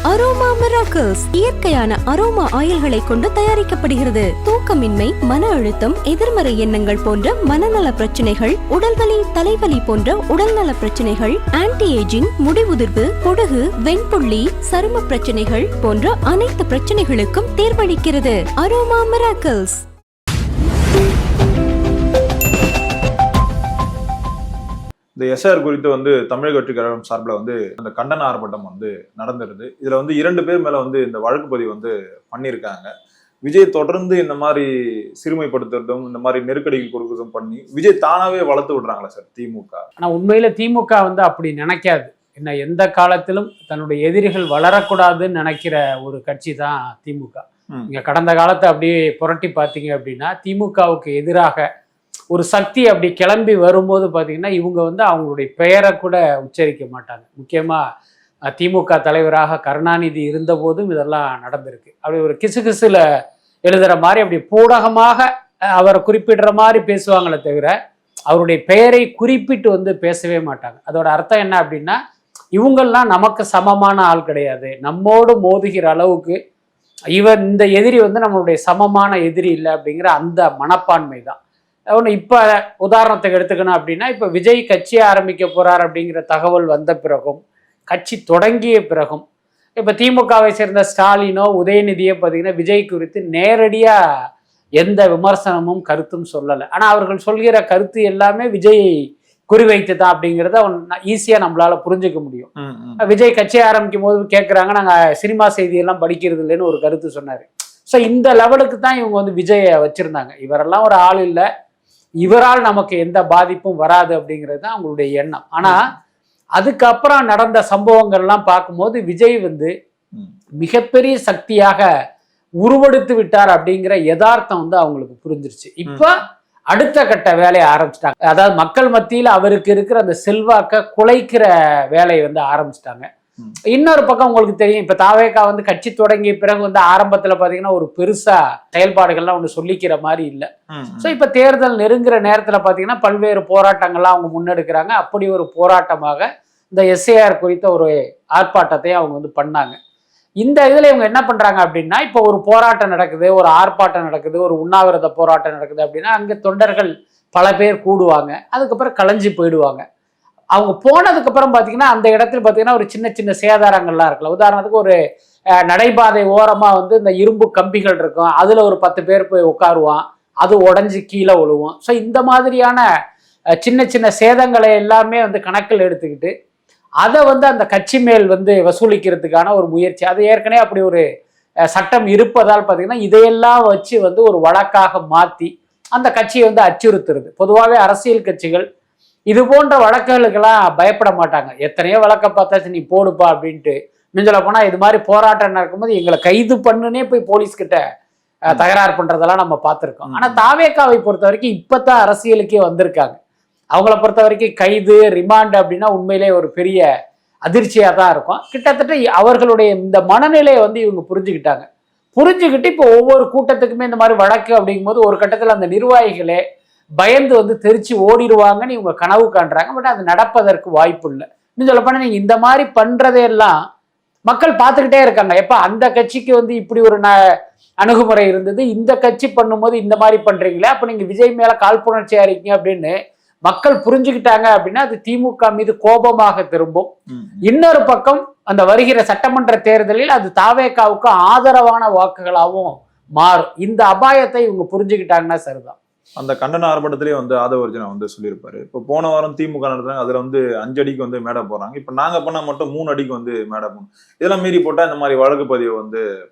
Aroma miracles இயற்கையான aroma ஆயில்களை கொண்டு தயாரிக்கப்படுகிறது. தூக்கமின்மை, மன அழுத்தம், எதிர்மறை எண்ணங்கள் போன்ற மனநல பிரச்சனைகள், உடல்வலி, தலைவலி போன்ற உடல்நல பிரச்சனைகள், ஆன்டி ஏஜிங், முடிவுதிர்வு, பொடுகு, வெண்புள்ளி, சரும பிரச்சனைகள் போன்ற அனைத்து பிரச்சனைகளுக்கும் தீர்வளிக்கிறது. Aroma miracles. இந்த எஸ்ஆர் குறித்து தமிழக வெற்றி கழகம் சார்பில் அந்த கண்டன ஆர்ப்பாட்டம் நடந்துருது. இதுல 2 பேர் மேல இந்த வழக்கு பதிவு பண்ணியிருக்காங்க. விஜய் தொடர்ந்து இந்த மாதிரி சிறுமைப்படுத்துறதும் இந்த மாதிரி நெருக்கடிகள் கொடுக்கறதும் பண்ணி விஜய் தானாவே வளர்த்து விடுறாங்களா சார் திமுக? ஆனா உண்மையில திமுக அப்படி நினைக்காது. என்ன, எந்த காலத்திலும் தன்னுடைய எதிரிகள் வளரக்கூடாதுன்னு நினைக்கிற ஒரு கட்சி தான் திமுக. நீங்க கடந்த காலத்தை அப்படியே புரட்டி பார்த்தீங்க அப்படின்னா, திமுகவுக்கு எதிராக ஒரு சக்தி அப்படி கிளம்பி வரும்போது பார்த்தீங்கன்னா, இவங்க அவங்களுடைய பெயரை கூட உச்சரிக்க மாட்டாங்க. முக்கியமாக திமுக தலைவராக கருணாநிதி இருந்த போதும் இதெல்லாம் நடந்திருக்கு. அப்படி ஒரு கிசுகிசுல எழுதுகிற மாதிரி அப்படி பூடகமாக அவரை குறிப்பிடுற மாதிரி பேசுவாங்களே தவிர அவருடைய பெயரை குறிப்பிட்டு பேசவே மாட்டாங்க. அதோட அர்த்தம் என்ன அப்படின்னா, இவங்கெல்லாம் நமக்கு சமமான ஆள் கிடையாது, நம்மோடு மோதுகிற அளவுக்கு இந்த எதிரி நம்மளுடைய சமமான எதிரி இல்லை அப்படிங்கிற அந்த மனப்பான்மை தான். ஒன்று இப்போ உதாரணத்துக்கு எடுத்துக்கணும் அப்படின்னா, இப்போ விஜய் கட்சி ஆரம்பிக்க போகிறார் அப்படிங்கிற தகவல் வந்த பிறகும், கட்சி தொடங்கிய பிறகும், இப்போ திமுகவை சேர்ந்த ஸ்டாலினோ உதயநிதியோ பார்த்தீங்கன்னா விஜய் குறித்து நேரடியாக எந்த விமர்சனமும் கருத்தும் சொல்லலை. ஆனால் அவர்கள் சொல்கிற கருத்து எல்லாமே விஜய் குறிவைத்து தான் அப்படிங்கிறத ஈஸியாக நம்மளால புரிஞ்சுக்க முடியும். விஜய் கட்சி ஆரம்பிக்கும் போது கேட்குறாங்க, நாங்கள் சினிமா செய்தியெல்லாம் படிக்கிறது இல்லைன்னு ஒரு கருத்து சொன்னார். ஸோ இந்த லெவலுக்கு தான் இவங்க விஜயை வச்சுருந்தாங்க. இவரெல்லாம் ஒரு ஆள் இல்லை, இவரால் நமக்கு எந்த பாதிப்பும் வராது அப்படிங்கிறது தான் அவங்களுடைய எண்ணம். ஆனால் அதுக்கப்புறம் நடந்த சம்பவங்கள்லாம் பார்க்கும்போது விஜய் மிகப்பெரிய சக்தியாக உருவெடுத்து விட்டார் அப்படிங்கிற யதார்த்தம் அவங்களுக்கு புரிஞ்சிருச்சு. இப்போ அடுத்த கட்ட வேலையை ஆரம்பிச்சிட்டாங்க. அதாவது மக்கள் மத்தியில் அவருக்கு இருக்கிற அந்த செல்வாக்க குலைக்கிற வேலையை ஆரம்பிச்சிட்டாங்க. இன்னொரு பக்கம் உங்களுக்கு தெரியும், இப்ப தாவேகா கட்சி தொடங்கிய பிறகு ஆரம்பத்துல பாத்தீங்கன்னா ஒரு பெருசா செயல்பாடுகள்லாம் ஒன்று சொல்லிக்கிற மாதிரி இல்லை. ஸோ இப்ப தேர்தல் நெருங்குற நேரத்துல பாத்தீங்கன்னா பல்வேறு போராட்டங்கள்லாம் அவங்க முன்னெடுக்கிறாங்க. அப்படி ஒரு போராட்டமாக இந்த எஸ்ஏஆர் குறித்த ஒரு ஆர்ப்பாட்டத்தை அவங்க பண்ணாங்க. இந்த இதுல இவங்க என்ன பண்றாங்க அப்படின்னா, இப்போ ஒரு போராட்டம் நடக்குது, ஒரு ஆர்ப்பாட்டம் நடக்குது, ஒரு உண்ணாவிரத போராட்டம் நடக்குது அப்படின்னா அங்க தொண்டர்கள் பல பேர் கூடுவாங்க, அதுக்கப்புறம் கலைஞ்சு போயிடுவாங்க. அவங்க போனதுக்கு அப்புறம் பார்த்தீங்கன்னா அந்த இடத்துல பார்த்தீங்கன்னா ஒரு சின்ன சின்ன சேதாரங்கள்லாம் இருக்குல்ல. உதாரணத்துக்கு ஒரு நடைபாதை ஓரமாக இந்த இரும்பு கம்பிகள் இருக்கும், அதில் ஒரு 10 பேர் போய் உட்காருவான், அது உடஞ்சி கீழே விழுவோம். ஸோ இந்த மாதிரியான சின்ன சின்ன சேதங்களை எல்லாமே கணக்கில் எடுத்துக்கிட்டு அதை அந்த கட்சி மேல் வசூலிக்கிறதுக்கான ஒரு முயற்சி. அது ஏற்கனவே அப்படி ஒரு சட்டம் இருப்பதால் பார்த்தீங்கன்னா இதையெல்லாம் வச்சு ஒரு வழக்காக மாற்றி அந்த கட்சியை அச்சுறுத்துறது. பொதுவாகவே அரசியல் கட்சிகள் இது போன்ற வழக்குகளுக்கெல்லாம் பயப்பட மாட்டாங்க. எத்தனையோ வழக்கை பார்த்தாச்சு, நீ போடுப்பா அப்படின்ட்டு. இன்னும் சொல்ல போனால் இது மாதிரி போராட்டம் நடக்கும்போது எங்களை கைது பண்ணுனே போய் போலீஸ்கிட்ட தகராறு பண்ணுறதெல்லாம் நம்ம பார்த்துருக்கோம். ஆனால் தாவேகாவை பொறுத்த வரைக்கும் இப்போத்தான் அரசியலுக்கே வந்திருக்காங்க. அவங்கள பொறுத்த வரைக்கும் கைது, ரிமாண்ட் அப்படின்னா உண்மையிலே ஒரு பெரிய அதிர்ச்சியாக தான் இருக்கும். கிட்டத்தட்ட அவர்களுடைய இந்த மனநிலையை இவங்க புரிஞ்சுக்கிட்டு இப்போ ஒவ்வொரு கூட்டத்துக்குமே இந்த மாதிரி வழக்கு அப்படிங்கும்போது ஒரு கட்டத்தில் அந்த நிர்வாகிகளே பயந்து தெரிச்சு ஓடிடுவாங்கன்னு இவங்க கனவு காண்றாங்க. பட் அது நடப்பதற்கு வாய்ப்பு இல்லை. இன்னும் சொல்லப்போனால் நீங்கள் இந்த மாதிரி பண்ணுறதையெல்லாம் மக்கள் பார்த்துக்கிட்டே இருக்காங்க. எப்போ அந்த கட்சிக்கு இப்படி ஒரு அணுகுமுறை இருந்தது, இந்த கட்சி பண்ணும்போது இந்த மாதிரி பண்ணுறீங்களே, அப்போ நீங்கள் விஜய் மேலே காழ்ப்புணர்ச்சியாக இருக்கீங்க அப்படின்னு மக்கள் புரிஞ்சுக்கிட்டாங்க அப்படின்னா அது திமுக மீது கோபமாக திரும்பும். இன்னொரு பக்கம் அந்த வருகிற சட்டமன்ற தேர்தலில் அது தாவேகாவுக்கு ஆதரவான வாக்குகளாகவும் மாறும். இந்த அபாயத்தை இவங்க புரிஞ்சுக்கிட்டாங்கன்னா சரிதான். அந்த கண்டன ஆர்ப்பாட்டத்திலேயே ஆதவர்ஜனா சொல்லியிருப்பாரு, இப்போ போன வாரம் திமுக நடத்துறாங்க, அதுல 5 அடிக்கு மேடை போறாங்க, இப்ப நாங்க பண்ணா மட்டும் 3 அடிக்கு மேடை போகணும், இதெல்லாம் மீறி போட்டா இந்த மாதிரி வழக்கு பதிவு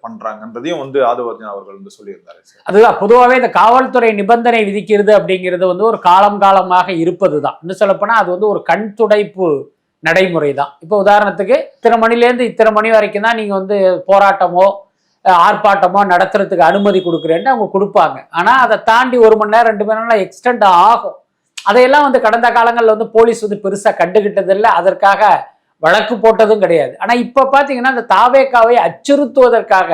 பண்றாங்கன்றதையும் ஆதவர்ஜனா அவர்கள் சொல்லியிருந்தாரு. அதுதான் பொதுவாகவே இந்த காவல்துறை நிபந்தனை விதிக்கிறது அப்படிங்கிறது ஒரு காலமாக இருப்பதுதான். இன்னும் சொல்லப்போனா அது ஒரு கண் துடைப்பு நடைமுறை தான். இப்போ உதாரணத்துக்கு இத்தனை மணிலேருந்து இத்தனை மணி வரைக்கும் தான் நீங்க போராட்டமோ ஆர்ப்பாட்டமோ நடத்துறதுக்கு அனுமதி கொடுக்குறேன்னு அவங்க கொடுப்பாங்க. ஆனால் அதை தாண்டி 1 மணி நேரம் 2 மணி நேரம் எக்ஸ்டெண்ட் ஆகும். அதையெல்லாம் கடந்த காலங்களில் போலீஸ் பெருசாக கண்டுகிட்டது இல்லை, அதற்காக வழக்கு போட்டதும் கிடையாது. ஆனால் இப்போ பார்த்தீங்கன்னா இந்த தாவேகாவை அச்சுறுத்துவதற்காக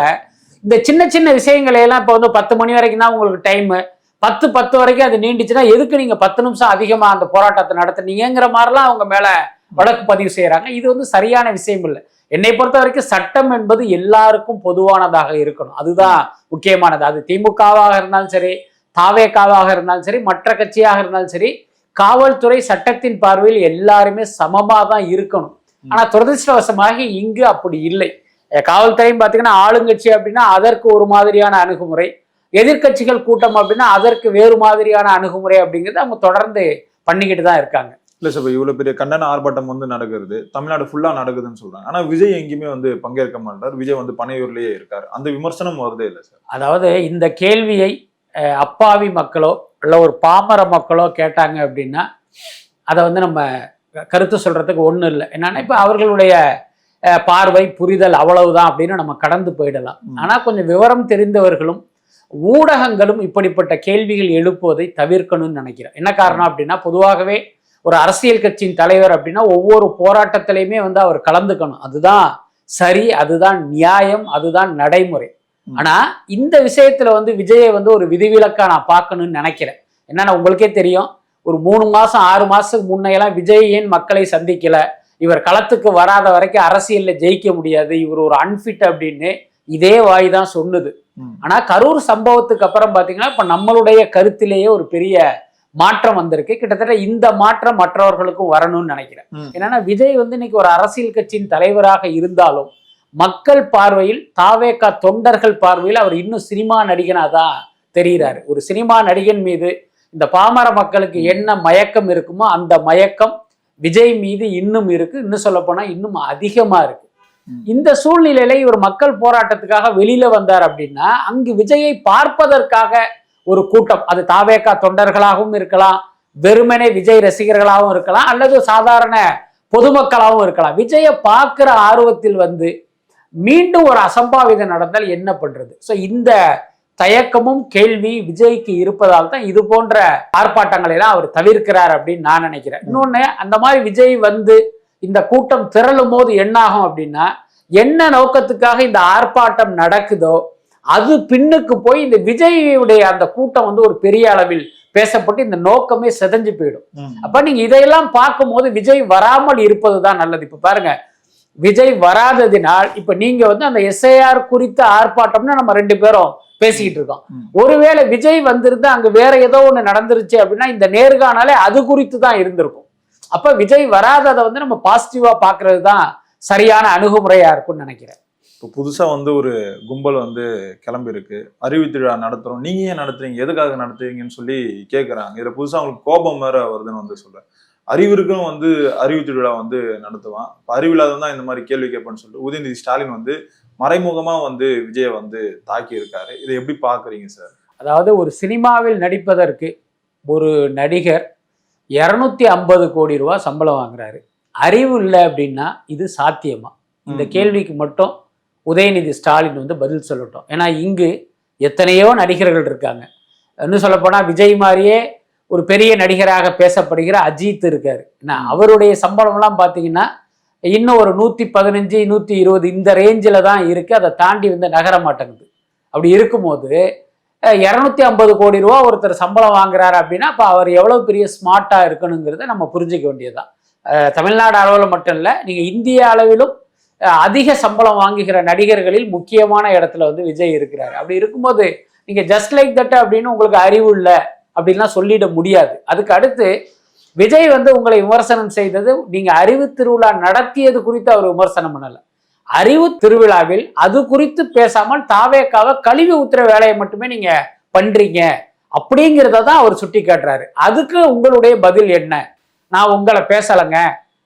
இந்த சின்ன சின்ன விஷயங்களையெல்லாம் இப்போ 10 மணி வரைக்கும் தான் உங்களுக்கு டைமு, 10 வரைக்கும் அது நீண்டிச்சுன்னா எதுக்கு நீங்கள் 10 நிமிஷம் அதிகமாக அந்த போராட்டத்தை நடத்துனீங்கிற மாதிரிலாம் அவங்க மேலே வழக்கு பதிவு செய்கிறாங்க. இது சரியான விஷயம் இல்லை. என்னை பொறுத்த வரைக்கும் சட்டம் என்பது எல்லாருக்கும் பொதுவானதாக இருக்கணும். அதுதான் முக்கியமானது. அது திமுகவாக இருந்தாலும் சரி, தாவேகாவாக இருந்தாலும் சரி, மற்ற கட்சியாக இருந்தாலும் சரி, காவல்துறை சட்டத்தின் பார்வையில் எல்லாருமே சமமா தான் இருக்கணும். ஆனா துரதிருஷ்டவசமாக இங்கு அப்படி இல்லை. காவல்துறையும் பார்த்தீங்கன்னா ஆளுங்கட்சி அப்படின்னா அதற்கு ஒரு மாதிரியான அணுகுமுறை, எதிர்கட்சிகள் கூட்டம் அப்படின்னா அதற்கு வேறு மாதிரியான அணுகுமுறை அப்படிங்கிறது அவங்க தொடர்ந்து பண்ணிக்கிட்டு தான் இருக்காங்க. இல்ல சார், இவ்வளவு பெரிய கண்டன ஆர்ப்பாட்டம் வந்து நடக்கிறது, தமிழ்நாடு ஃபுல்லா நடக்குதுன்னு சொல்றாங்க. ஆனா விஜய் எங்கேயுமே வந்து பங்கேற்க மாட்டார். விஜய் வந்து பனையூர்லயே இருக்காரு. அந்த விமர்சனம் வருதே இல்லை சார். அதாவது இந்த கேள்வியை அப்பாவி மக்களோ இல்லை ஒரு பாமர மக்களோ கேட்டாங்க அப்படின்னா அதை வந்து நம்ம கருத்து சொல்றதுக்கு ஒன்றும் இல்லை. என்னன்னா இப்போ அவர்களுடைய பார்வை புரிதல் அவ்வளவுதான் அப்படின்னு நம்ம கடந்து போயிடலாம். ஆனா கொஞ்சம் விவரம் தெரிந்தவர்களும் ஊடகங்களும் இப்படிப்பட்ட கேள்விகள் எழுப்புவதை தவிர்க்கணும்னு நினைக்கிறேன். என்ன காரணம் அப்படின்னா, பொதுவாகவே ஒரு அரசியல் கட்சியின் தலைவர் அப்படின்னா ஒவ்வொரு போராட்டத்திலையுமே வந்து அவர் கலந்துக்கணும். அதுதான் சரி, அதுதான் நியாயம், அதுதான் நடைமுறை. ஆனா இந்த விஷயத்துல வந்து விஜயை வந்து ஒரு விதிவிலக்கா நான் பார்க்கணும்னு நினைக்கிறேன். என்னன்னா உங்களுக்கே தெரியும், ஒரு 3 மாசம் 6 மாசத்துக்கு முன்னையெல்லாம் விஜய் ஏன் மக்களை சந்திக்கல, இவர் களத்துக்கு வராத வரைக்கும் அரசியல்ல ஜெயிக்க முடியாது, இவர் ஒரு அன்ஃபிட் அப்படின்னு இதே வாய் தான் சொன்னது. ஆனா கரூர் சம்பவத்துக்கு அப்புறம் பாத்தீங்கன்னா இப்ப நம்மளுடைய கருத்திலேயே ஒரு பெரிய மாற்றம் வந்திருக்கு. கிட்டத்தட்ட இந்த மாற்றம் மற்றவர்களுக்கும் வரணும்னு நினைக்கிறேன். என்னன்னா விஜய் வந்து இன்னைக்கு ஒரு அரசியல் கட்சியின் தலைவராக இருந்தாலும் மக்கள் பார்வையில், தாவேகா தொண்டர்கள் பார்வையில் அவர் இன்னும் சினிமா நடிகனா தான் தெரிகிறாரு. ஒரு சினிமா நடிகன் மீது இந்த பாமர மக்களுக்கு என்ன மயக்கம் இருக்குமோ அந்த மயக்கம் விஜய் மீது இன்னும் இருக்கு. இன்னும் சொல்ல போனா இன்னும் அதிகமா இருக்கு. இந்த சூழ்நிலையில இவர் மக்கள் போராட்டத்துக்காக வெளியில வந்தார் அப்படின்னா அங்கு விஜயை பார்ப்பதற்காக ஒரு கூட்டம், அது தாவேகா தொண்டர்களாகவும் இருக்கலாம், வெறுமனே விஜய் ரசிகர்களாகவும் இருக்கலாம், அல்லது சாதாரண பொதுமக்களாகவும் இருக்கலாம். விஜயை பார்க்கிற ஆர்வத்தில் வந்து மீண்டும் ஒரு அசம்பாவிதம் நடந்தால் என்ன பண்றது? ஸோ இந்த தயக்கமும் கேள்வி விஜய்க்கு இருப்பதால் தான் இது போன்ற ஆர்ப்பாட்டங்களை எல்லாம் அவர் தவிர்க்கிறார் அப்படின்னு நான் நினைக்கிறேன். இன்னொன்னு, அந்த மாதிரி விஜய் வந்து இந்த கூட்டம் திரளும் போது என்ன ஆகும் அப்படின்னா, என்ன நோக்கத்துக்காக இந்த ஆர்ப்பாட்டம் நடக்குதோ அது பின்னுக்கு போய் இந்த விஜயுடைய அந்த கூட்டம் வந்து ஒரு பெரிய அளவில் பேசப்பட்டு இந்த நோக்கமே சிதைஞ்சு போயிடும். அப்ப நீங்க இதையெல்லாம் பார்க்கும்போது விஜய் வராமல் இருப்பதுதான் நல்லது. இப்ப பாருங்க, விஜய் வராததினால் இப்ப நீங்க வந்து அந்த SIR குறித்த ஆர்ப்பாட்டம்னு நம்ம 2 பேரும் பேசிக்கிட்டு இருக்கோம். ஒருவேளை விஜய் வந்திருந்தா அங்க வேற ஏதோ ஒண்ணு நடந்துருச்சு அப்படின்னா இந்த நேர்காணலே அது குறித்து தான் இருந்திருக்கும். அப்ப விஜய் வராததை வந்து நம்ம பாசிட்டிவா பாக்குறது தான் சரியான அணுகுமுறையா இருக்கும்னு நினைக்கிறேன். இப்போ புதுசா வந்து ஒரு கும்பல் வந்து கிளம்பி இருக்கு, அறிவு திருவிழா நடத்துறோம், நீங்க ஏன் நடத்துறீங்க, எதுக்காக நடத்துறீங்கன்னு சொல்லி கேட்கறாங்க. இதுல புதுசா அவங்களுக்கு கோபம் வேற வருதுன்னு வந்து சொல்றேன். அறிவிற்கும் வந்து அறிவு திருவிழா வந்து நடத்துவான், அறிவில்லாத தான் இந்த மாதிரி கேள்வி கேட்பேன்னு சொல்லிட்டு உதயநிதி ஸ்டாலின் வந்து மறைமுகமா வந்து விஜயை வந்து தாக்கி இருக்காரு. இதை எப்படி பாக்குறீங்க சார்? அதாவது ஒரு சினிமாவில் நடிப்பதற்கு ஒரு நடிகர் 250 கோடி ரூபாய் சம்பளம் வாங்குறாரு. அறிவு இல்லை அப்படின்னா இது சாத்தியமா? இந்த கேள்விக்கு மட்டும் உதயநிதி ஸ்டாலின் வந்து பதில் சொல்லட்டும். ஏன்னா இங்கு எத்தனையோ நடிகர்கள் இருக்காங்க. இன்னும் சொல்லப்போனா விஜய் மாதிரியே ஒரு பெரிய நடிகராக பேசப்படுகிற அஜித் இருக்காரு. ஏன்னா அவருடைய சம்பளம்லாம் பார்த்தீங்கன்னா இன்னும் ஒரு 115 120 இந்த ரேஞ்சில் தான் இருக்கு. அதை தாண்டி வந்து நகர மாட்டேங்குது. அப்படி இருக்கும்போது 250 கோடி ரூபா ஒருத்தர் சம்பளம் வாங்குறாரு அப்படின்னா அப்போ அவர் எவ்வளோ பெரிய ஸ்மார்ட்டா இருக்கணுங்கிறத நம்ம புரிஞ்சிக்க வேண்டியதுதான். தமிழ்நாடு அளவில் மட்டும் இல்லை, நீங்க இந்திய அளவிலும் அதிக சம்பளம் வாங்குகிற நடிகர்களில் முக்கியமான இடத்துல வந்து விஜய் இருக்கிறாரு. அப்படி இருக்கும்போது நீங்க ஜஸ்ட் லைக் தட் அப்படின்னு உங்களுக்கு அறிவு இல்லை அப்படின்லாம் சொல்லிட முடியாது. அதுக்கு அடுத்து விஜய் வந்து உங்களை விமர்சனம் செய்தது நீங்க அறிவு திருவிழா நடத்தியது குறித்து அவர் விமர்சனம் பண்ணல. அறிவு திருவிழாவில் அது குறித்து பேசாமல் தாவேக்காவை கழுவி ஊத்துற வேலையை மட்டுமே நீங்க பண்றீங்க அப்படிங்கிறத தான் அவர் சுட்டி காட்டுறாரு. அதுக்கு உங்களுடைய பதில் என்ன? நான் உங்களை பேசலைங்க,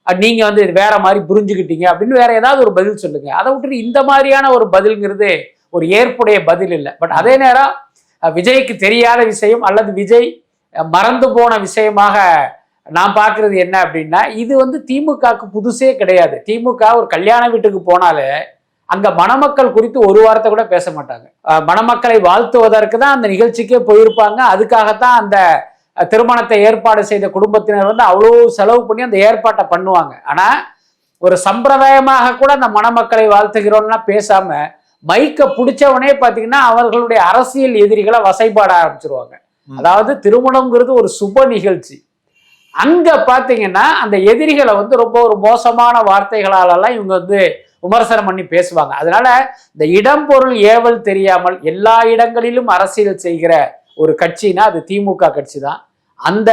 நீங்க வந்து வேற மாதிரி புரிஞ்சுக்கிட்டீங்க அப்படின்னு வேற ஏதாவது ஒரு பதில் சொல்லுங்க. அதை விட்டுட்டு இந்த மாதிரியான ஒரு பதில்ங்கிறது ஒரு ஏற்புடைய பதில் இல்லை. பட் அதே நேரம் விஜய்க்கு தெரியாத விஷயம் அல்லது விஜய் மறந்து போன விஷயமாக நான் பார்க்கறது என்ன அப்படின்னா, இது வந்து திமுகவுக்கு புதுசே கிடையாது. திமுக ஒரு கல்யாண வீட்டுக்கு போனாலே அங்க மணமக்கள் குறித்து ஒரு வார்த்தை கூட பேச மாட்டாங்க. மணமக்களை வாழ்த்துவதற்கு தான் அந்த நிகழ்ச்சிக்கே போயிருப்பாங்க. அதுக்காகத்தான் அந்த திருமணத்தை ஏற்பாடு செய்த குடும்பத்தினர் வந்து அவ்வளோ செலவு பண்ணி அந்த ஏற்பாட்டை பண்ணுவாங்க. ஆனா ஒரு சம்பிரதாயமாக கூட அந்த மணமக்களை வாழ்த்துகிறோம்னா பேசாம மைக்க பிடிச்சவனே பாத்தீங்கன்னா அவர்களுடைய அரசியல் எதிரிகளை வசைபாட ஆரம்பிச்சிருவாங்க. அதாவது திருமணம்ங்கிறது ஒரு சுப நிகழ்ச்சி. அங்க பாத்தீங்கன்னா அந்த எதிரிகளை வந்து ரொம்ப ஒரு மோசமான வார்த்தைகளாலெல்லாம் இவங்க வந்து விமர்சனம் பண்ணி பேசுவாங்க. அதனால இந்த இடம் பொருள் ஏவல் தெரியாமல் எல்லா இடங்களிலும் அரசியல் செய்கிற ஒரு கட்சினா அது திமுக கட்சி தான். அந்த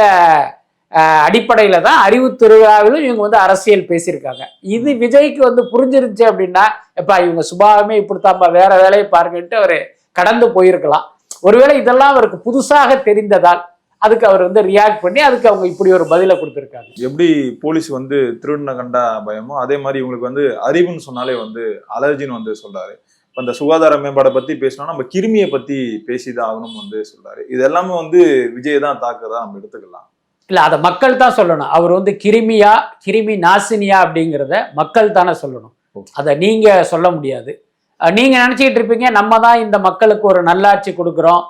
அடிப்படையில தான் அறிவு திருவிழாவிலும் இவங்க வந்து அரசியல் பேசியிருக்காங்க. இது விஜய்க்கு வந்து புரிஞ்சிருச்சு அப்படின்னா, எப்பா இவங்க சுபாவமே இப்படித்தாம்பா, வேற வேலையை பாருங்கன்ட்டு அவர் கடந்து போயிருக்கலாம். ஒருவேளை இதெல்லாம் அவருக்கு புதுசாக தெரிந்ததால் அதுக்கு அவர் வந்து ரியாக்ட் பண்ணி அதுக்கு அவங்க இப்படி ஒரு பதிலை கொடுத்துருக்காங்க. எப்படி போலீஸ் வந்து திருடனை கண்டா பயமோ அதே மாதிரி இவங்களுக்கு வந்து அறிவுன்னு சொன்னாலே வந்து அலர்ஜின்னு வந்து சொல்றாரு. இப்போ இந்த சுகாதார மேம்பாடை பத்தி பேசினா நம்ம கிருமியை பத்தி பேசிதான் ஆகணும்னு வந்து சொல்றாரு. இது எல்லாமே வந்து விஜயை தான் தாக்குதா நம்ம எடுத்துக்கலாம். இல்ல, அதை மக்கள் தான் சொல்லணும். அவர் வந்து கிருமியா கிருமி நாசினியா அப்படிங்கிறத மக்கள் தானே சொல்லணும். அதை நீங்க சொல்ல முடியாது. நீங்க நினைச்சிட்டு இருப்பீங்க நம்ம தான் இந்த மக்களுக்கு ஒரு நல்லாட்சி கொடுக்குறோம்,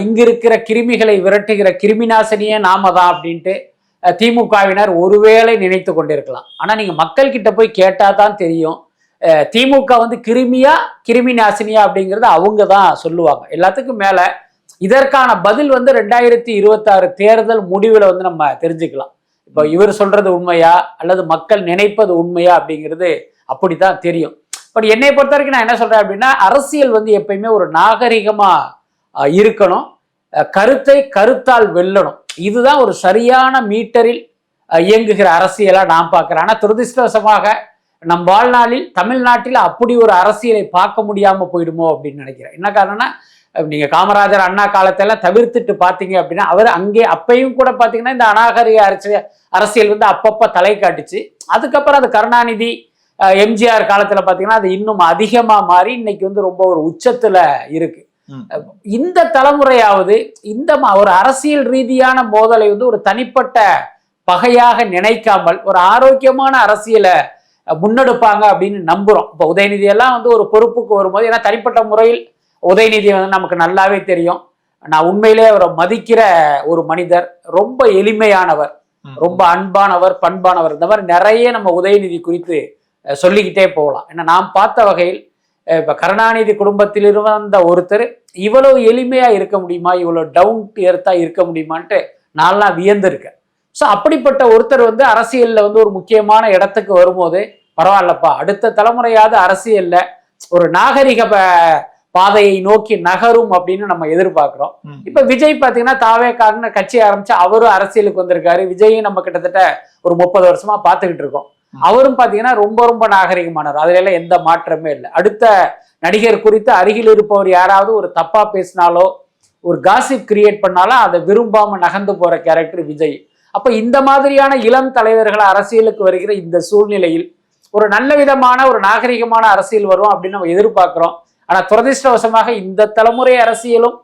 இங்க இருக்கிற கிருமிகளை விரட்டுகிற கிருமிநாசினியே நாம தான் அப்படின்ட்டு திமுகவினர் ஒருவேளை நினைத்து கொண்டிருக்கலாம். ஆனா நீங்க மக்கள் கிட்ட போய் கேட்டா தான் தெரியும் திமுக வந்து கிருமியா கிருமி நாசினியா அப்படிங்கிறத அவங்க தான் சொல்லுவாங்க. எல்லாத்துக்கும் மேல இதற்கான பதில் வந்து 2026 தேர்தல் முடிவுல வந்து நம்ம தெரிஞ்சுக்கலாம். இப்போ இவர் சொல்றது உண்மையா அல்லது மக்கள் நினைப்பது உண்மையா அப்படிங்கிறது அப்படித்தான் தெரியும். பட் என்னை பொறுத்த வரைக்கும் நான் என்ன சொல்றேன் அப்படின்னா, அரசியல் வந்து எப்பயுமே ஒரு நாகரிகமா இருக்கணும், கருத்தை கருத்தால் வெல்லணும். இதுதான் ஒரு சரியான மீட்டரில் இயங்குகிற அரசியலா நான் பார்க்கிறேன். ஆனா துரதிருஷ்டவசமாக நம் வாழ்நாளில் தமிழ்நாட்டில் அப்படி ஒரு அரசியலை பார்க்க முடியாம போயிடுமோ அப்படின்னு நினைக்கிறேன். என்ன காரணம்னா, நீங்க காமராஜர் அண்ணா காலத்தெல்லாம் தவிர்த்துட்டு பாத்தீங்க அப்படின்னா, அவர் அங்கே அப்பையும் கூட பாத்தீங்கன்னா இந்த அநாகரிக அரசியல் வந்து அப்பப்ப தலை காட்டுச்சு. அதுக்கப்புறம் அது கருணாநிதி எம்ஜிஆர் காலத்துல பாத்தீங்கன்னா அது இன்னும் அதிகமா மாறி இன்னைக்கு வந்து ரொம்ப ஒரு உச்சத்துல இருக்கு. இந்த தலைமுறையாவது இந்த ஒரு அரசியல் ரீதியான மோதலை வந்து ஒரு தனிப்பட்ட பகையாக நினைக்காமல் ஒரு ஆரோக்கியமான அரசியலை முன்னெடுப்பாங்க அப்படின்னு நம்புறோம். இப்போ உதயநிதி எல்லாம் வந்து ஒரு பொறுப்புக்கு வரும்போது, ஏன்னா தனிப்பட்ட முறையில் உதயநிதி வந்து நமக்கு நல்லாவே தெரியும். நான் உண்மையிலே அவரை மதிக்கிற ஒரு மனிதர், ரொம்ப எளிமையானவர், ரொம்ப அன்பானவர், பண்பானவர். இந்த மாதிரி நிறைய நம்ம உதயநிதி குறித்து சொல்லிக்கிட்டே போகலாம். ஏன்னா நாம் பார்த்த வகையில் இப்ப கருணாநிதி குடும்பத்தில் இருந்த ஒருத்தர் இவ்வளவு எளிமையா இருக்க முடியுமா, இவ்வளவு டவுன் டு எர்த்தா இருக்க முடியுமான்ட்டு நான்லாம் வியந்திருக்கேன். ஸோ அப்படிப்பட்ட ஒருத்தர் வந்து அரசியல்ல வந்து ஒரு முக்கியமான இடத்துக்கு வரும்போது, பரவாயில்லப்பா அடுத்த தலைமுறையாவது அரசியல்ல ஒரு நாகரிக பாதையை நோக்கி நகரும் அப்படின்னு நம்ம எதிர்பார்க்கிறோம். இப்ப விஜய் பாத்தீங்கன்னா தாவேக்காரன்னு கட்சி ஆரம்பிச்சு அவரும் அரசியலுக்கு வந்திருக்காரு. விஜயும் நம்ம கிட்டத்தட்ட ஒரு 30 வருஷமா பார்த்துக்கிட்டு இருக்கோம். அவரும் பாத்தீங்கன்னா ரொம்ப ரொம்ப நாகரிகமானவர், அதுல எல்லாம் எந்த மாற்றமே இல்லை. அடுத்த நடிகர் குறித்து அருகில் இருப்பவர் யாராவது ஒரு தப்பா பேசினாலோ ஒரு காசிப் கிரியேட் பண்ணாலும் அதை விரும்பாம நகர்ந்து போற கேரக்டர் விஜய். அப்ப இந்த மாதிரியான இளம் தலைவர்கள் அரசியலுக்கு வருகிற இந்த சூழ்நிலையில் ஒரு நல்ல விதமான ஒரு நாகரிகமான அரசியல் வரும் அப்படின்னு நம்ம எதிர்பார்க்கிறோம். ஆனா துரதிருஷ்டவசமாக இந்த தலைமுறை அரசியலும்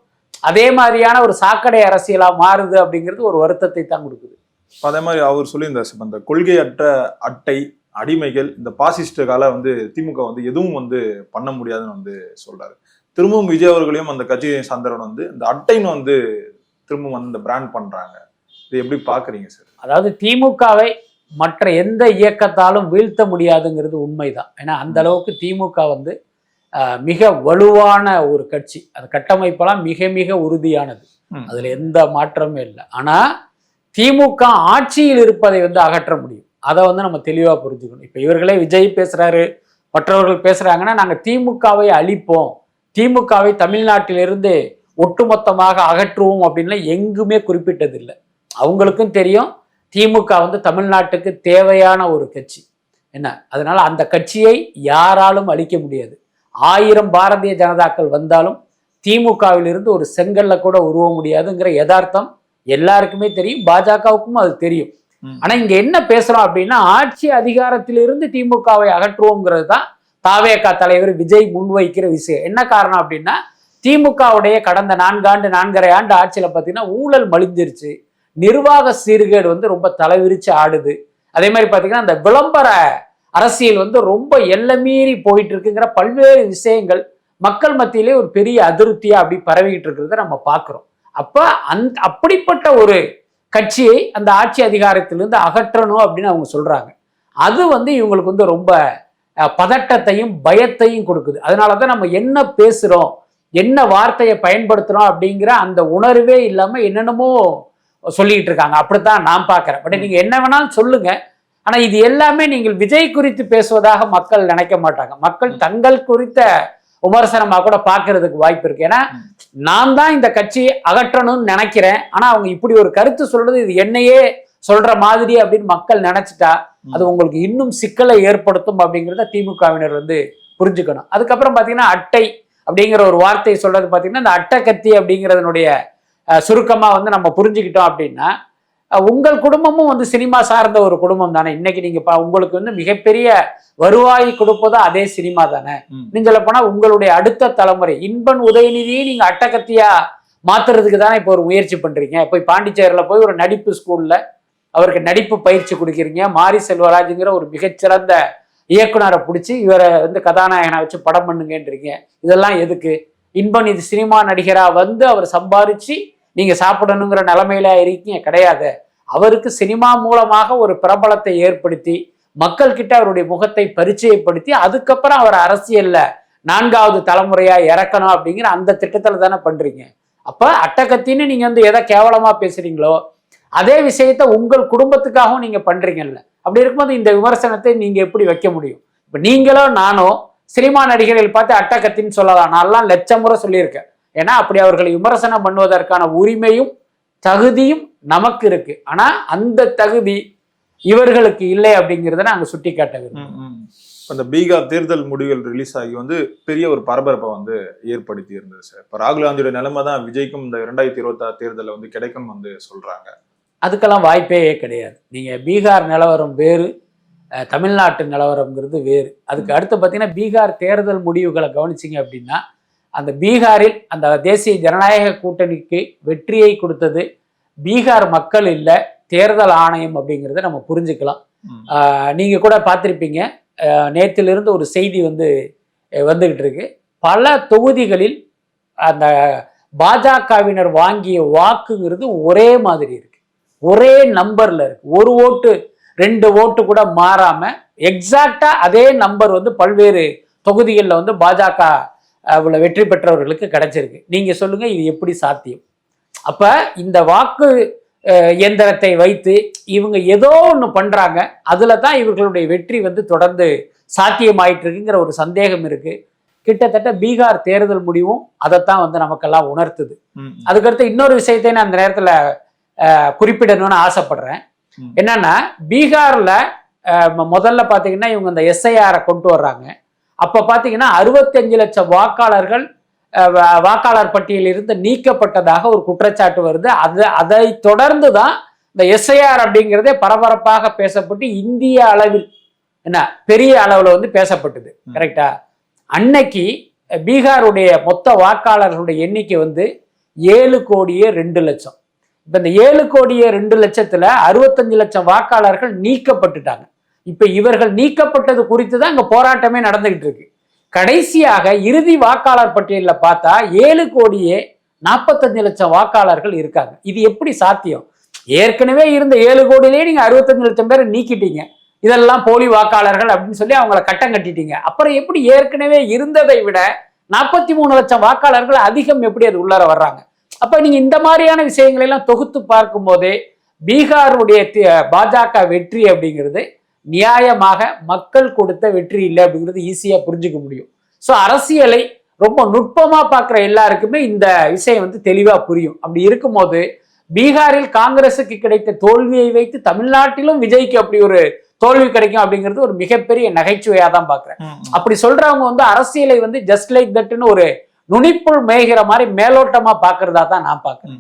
அதே மாதிரியான ஒரு சாக்கடை அரசியலா மாறுது அப்படிங்கிறது ஒரு வருத்தத்தை தான் கொடுக்குது. அதே மாதிரி அவர் சொல்லி இந்த கொள்கையற்ற அட்டை அடிமைகள் இந்த பாசிஸ்டுகால வந்து திமுக வந்து எதுவும் வந்து பண்ண முடியாதுன்னு வந்து சொல்றாரு. திரும்பவும் விஜய் அவர்களையும் அந்த கட்சியை சார்ந்தவன் வந்து இந்த அட்டைன்னு வந்து திரும்பவும் வந்து இந்த பிராண்ட் பண்றாங்க. இது எப்படி பாக்குறீங்க சார்? அதாவது திமுகவை மற்ற எந்த இயக்கத்தாலும் வீழ்த்த முடியாதுங்கிறது உண்மைதான். ஏன்னா அந்த அளவுக்கு திமுக வந்து மிக வலுவான ஒரு கட்சி, அந்த கட்டமைப்பெல்லாம் மிக மிக உறுதியானது, அதுல எந்த மாற்றமும் இல்லை. ஆனா திமுக ஆட்சியில் இருப்பதை வந்து அகற்ற முடியும், அதை வந்து நம்ம தெளிவா புரிஞ்சுக்கணும். இப்ப இவர்களே விஜய் பேசுறாரு, மற்றவர்கள் பேசுறாங்கன்னா நாங்க திமுகவை அழிப்போம், திமுகவை தமிழ்நாட்டிலிருந்து ஒட்டுமொத்தமாக அகற்றுவோம் அப்படின்னு எங்குமே குறிப்பிட்டதில்லை. அவங்களுக்கும் தெரியும் திமுக வந்து தமிழ்நாட்டுக்கு தேவையான ஒரு கட்சி என்ன, அதனால அந்த கட்சியை யாராலும் அழிக்க முடியாது. 1000 பாரதிய ஜனதாக்கள் வந்தாலும் திமுகவிலிருந்து ஒரு செங்கல்ல கூட உருவ முடியாதுங்கிற யதார்த்தம் எல்லாருக்குமே தெரியும், பாஜகவுக்கும் அது தெரியும். ஆனா இங்க என்ன பேசுறோம் அப்படின்னா, ஆட்சி அதிகாரத்திலிருந்து திமுகவை அகற்றுவோங்கிறது தான் தாவேகா தலைவர் விஜய் முன்வைக்கிற விஷயம். என்ன காரணம் அப்படின்னா, திமுகவுடைய கடந்த 4.5 ஆண்டு ஆட்சியில பார்த்தீங்கன்னா ஊழல் மலிஞ்சிருச்சு, நிர்வாக சீர்கேடு வந்து ரொம்ப தலைவிரிச்சு ஆடுது. அதே மாதிரி பார்த்தீங்கன்னா அந்த விளம்பர அரசியல் வந்து ரொம்ப எல்லைமீறி போயிட்டு இருக்குங்கிற பல்வேறு விஷயங்கள் மக்கள் மத்தியிலே ஒரு பெரிய அதிருப்தியா அப்படி பரவிக்கிட்டு இருக்கிறத நம்ம பார்க்கிறோம். அப்ப அப்படிப்பட்ட ஒரு கட்சியை அந்த ஆட்சி அதிகாரத்திலிருந்து அகற்றணும் அப்படின்னு அவங்க சொல்றாங்க. அது வந்து இவங்களுக்கு வந்து ரொம்ப பதட்டத்தையும் பயத்தையும் கொடுக்குது. அதனாலதான் நம்ம என்ன பேசுறோம், என்ன வார்த்தையை பயன்படுத்துறோம் அப்படிங்கிற அந்த உணர்வே இல்லாம என்னென்னமோ சொல்லிட்டு இருக்காங்க. அப்படித்தான் நான் பார்க்கிறேன். பட் நீங்க என்ன வேணாலும் சொல்லுங்க, ஆனா இது எல்லாமே நீங்கள் விஜய் குறித்து பேசுவதாக மக்கள் நினைக்க மாட்டாங்க. மக்கள் தங்கள் குறித்த விமர்சனமா கூட பாக்குறதுக்கு வாய்ப்பு இருக்கு. ஏன்னா நான் தான் இந்த கட்சியை அகற்றணும்னு நினைக்கிறேன், ஆனா அவங்க இப்படி ஒரு கருத்து சொல்றது இது என்னையே சொல்ற மாதிரி அப்படின்னு மக்கள் நினைச்சிட்டா அது உங்களுக்கு இன்னும் சிக்கலை ஏற்படுத்தும் அப்படிங்கிறத திமுகவினர் புரிஞ்சுக்கணும். அதுக்கப்புறம் பாத்தீங்கன்னா அட்டை அப்படிங்கிற ஒரு வார்த்தையை சொல்றது பாத்தீங்கன்னா இந்த அட்டை கத்தி அப்படிங்கிறதுனுடைய சுருக்கமா நம்ம புரிஞ்சுக்கிட்டோம் அப்படின்னா, உங்கள் குடும்பமும் சினிமா சார்ந்த ஒரு குடும்பம் தானே. இன்னைக்கு நீங்க உங்களுக்கு மிகப்பெரிய வருவாய் கொடுப்பதோ அதே சினிமா தானே. நீங்க சொல்ல போனா உங்களுடைய அடுத்த தலைமுறை இன்பன் உதயநிதியை நீங்க அட்டகத்தியா மாத்துறதுக்கு தானே இப்போ ஒரு முயற்சி பண்றீங்க. போய் பாண்டிச்சேரியில போய் ஒரு நடிப்பு ஸ்கூல்ல அவருக்கு நடிப்பு பயிற்சி கொடுக்குறீங்க. மாரி செல்வராஜுங்கிற ஒரு மிகச்சிறந்த இயக்குனரை பிடிச்சி இவரை கதாநாயகனை வச்சு படம் பண்ணுங்கன்றீங்க. இதெல்லாம் எதுக்கு? இன்பன் இது சினிமா நடிகரா அவர் சம்பாரிச்சு நீங்க சாப்பிடணுங்கிற நிலைமையில இருக்கீங்க? கிடையாது. அவருக்கு சினிமா மூலமாக ஒரு பிரபலத்தை ஏற்படுத்தி மக்கள் கிட்ட அவருடைய முகத்தை பரிச்சயப்படுத்தி அதுக்கப்புறம் அவர் அரசியல்ல 4வது தலைமுறையா இறக்கணும் அப்படிங்கிற அந்த திட்டத்துல தானே பண்றீங்க. அப்ப அட்டகத்தின்னு நீங்க எதை கேவலமா பேசுறீங்களோ அதே விஷயத்த உங்கள் குடும்பத்துக்காகவும் நீங்க பண்றீங்கல்ல. அப்படி இருக்கும்போது இந்த விமர்சனத்தை நீங்க எப்படி வைக்க முடியும்? இப்ப நீங்களோ நானோ சினிமா நடிகர்கள் பார்த்து அட்டகத்தின்னு சொல்லலாம். நான்லாம் லட்சம் முறை சொல்லியிருக்கேன். ஏன்னா அப்படி அவர்களை விமர்சனம் பண்ணுவதற்கான உரிமையும் தகுதியும் நமக்கு இருக்கு. ஆனா அந்த தகுதி இவர்களுக்கு இல்லை அப்படிங்கிறத நாங்க சுட்டி காட்ட விரும்புகிறோம். அந்த பீகார் தேர்தல் முடிவுகள் ரிலீஸ் ஆகி பெரிய ஒரு பரபரப்பை ஏற்படுத்தி இருந்தது சார். இப்ப ராகுல் காந்தியோட நிலைமை தான் விஜய்க்கும் இந்த 2026 தேர்தலில் கிடைக்கும் சொல்றாங்க. அதுக்கெல்லாம் வாய்ப்பே கிடையாது. நீங்க பீகார் நிலவரம் வேறு, தமிழ்நாட்டு நிலவரம்ங்கிறது வேறு. அதுக்கு அடுத்து பார்த்தீங்கன்னா பீகார் தேர்தல் முடிவுகளை கவனிச்சிங்க அப்படின்னா அந்த பீகாரில் அந்த தேசிய ஜனநாயக கூட்டணிக்கு வெற்றியை கொடுத்தது பீகார் மக்கள் இல்லை, தேர்தல் ஆணையம் அப்படிங்கிறத நம்ம புரிஞ்சுக்கலாம். நீங்க கூட பார்த்துருப்பீங்க, நேற்றிலிருந்து ஒரு செய்தி வந்துகிட்டு இருக்கு. பல தொகுதிகளில் அந்த பாஜகவினர் வாங்கிய வாக்குங்கிறது ஒரே மாதிரி இருக்கு, ஒரே நம்பர்ல இருக்கு. 1 ஓட்டு 2 ஓட்டு கூட மாறாம எக்ஸாக்டா அதே நம்பர் பல்வேறு தொகுதிகளில் பாஜக வெற்றி பெற்றவர்களுக்கு கிடைச்சிருக்கு. நீங்க சொல்லுங்க, இது எப்படி சாத்தியம்? அப்ப இந்த வாக்கு இயந்திரத்தை வைத்து இவங்க ஏதோ ஒன்று பண்றாங்க, அதுல தான் இவர்களுடைய வெற்றி தொடர்ந்து சாத்தியமாயிட்டு இருக்குங்கிற ஒரு சந்தேகம் இருக்கு. கிட்டத்தட்ட பீகார் தேர்தல் முடிவும் அதைத்தான் நமக்கெல்லாம் உணர்த்துது. அதுக்கடுத்து இன்னொரு விஷயத்தை நான் அந்த நேரத்துல குறிப்பிடணும்னு ஆசைப்படுறேன். என்னன்னா பீகார்ல முதல்ல பாத்தீங்கன்னா இவங்க இந்த எஸ்ஐஆரை கொண்டு வர்றாங்க. அப்ப பாத்தீங்கன்னா 65 லட்சம் வாக்காளர்கள் வாக்காளர் பட்டியலிருந்து நீக்கப்பட்டதாக ஒரு குற்றச்சாட்டு வருது. அதை தொடர்ந்து தான் இந்த எஸ்ஐஆர் அப்படிங்கிறதே பரபரப்பாக பேசப்பட்டு இந்திய அளவில் பெரிய அளவுல பேசப்பட்டது. கரெக்டா? அன்னைக்கு பீகாருடைய மொத்த வாக்காளர்களுடைய எண்ணிக்கை 7,02,00,000. இப்ப இந்த 7,02,00,000த்துல 65 லட்சம் வாக்காளர்கள் நீக்கப்பட்டுட்டாங்க. இப்ப இவர்கள் நீக்கப்பட்டது குறித்து தான் இங்க போராட்டமே நடந்துகிட்டு இருக்கு. கடைசியாக இறுதி வாக்காளர் பட்டியலில் பார்த்தா 7,45,00,000 வாக்காளர்கள் இருக்காங்க. இது எப்படி சாத்தியம்? ஏற்கனவே இருந்த 7 கோடியிலேயே நீங்க 65 லட்சம் பேரை நீக்கிட்டீங்க. இதெல்லாம் போலி வாக்காளர்கள் அப்படின்னு சொல்லி அவங்கள கட்டம் கட்டிட்டீங்க. அப்புறம் எப்படி ஏற்கனவே இருந்ததை விட 43 லட்சம் வாக்காளர்கள் அதிகம் எப்படி அது உள்ளார வர்றாங்க? அப்ப நீங்க இந்த மாதிரியான விஷயங்களை எல்லாம் தொகுத்து பார்க்கும் போதே பீகாருடைய பாஜக வெற்றி அப்படிங்கிறது நியாயமாக மக்கள் கொடுத்த வெற்றி இல்லை அப்படிங்கிறது ஈஸியா புரிஞ்சுக்க முடியும். ஸோ அரசியலை ரொம்ப நுட்பமா பார்க்குற எல்லாருக்குமே இந்த விஷயம் தெளிவா புரியும். அப்படி இருக்கும்போது பீகாரில் காங்கிரஸுக்கு கிடைத்த தோல்வியை வைத்து தமிழ்நாட்டிலும் விஜய்க்கு அப்படி ஒரு தோல்வி கிடைக்கும் அப்படிங்கிறது ஒரு மிகப்பெரிய நகைச்சுவையா தான் பாக்குறேன். அப்படி சொல்றவங்க அரசியலை ஜஸ்ட் லைக் தட்னு ஒரு நுனிப்புள் மேய்கிற மாதிரி மேலோட்டமா பாக்குறதா தான் நான் பாக்குறேன்.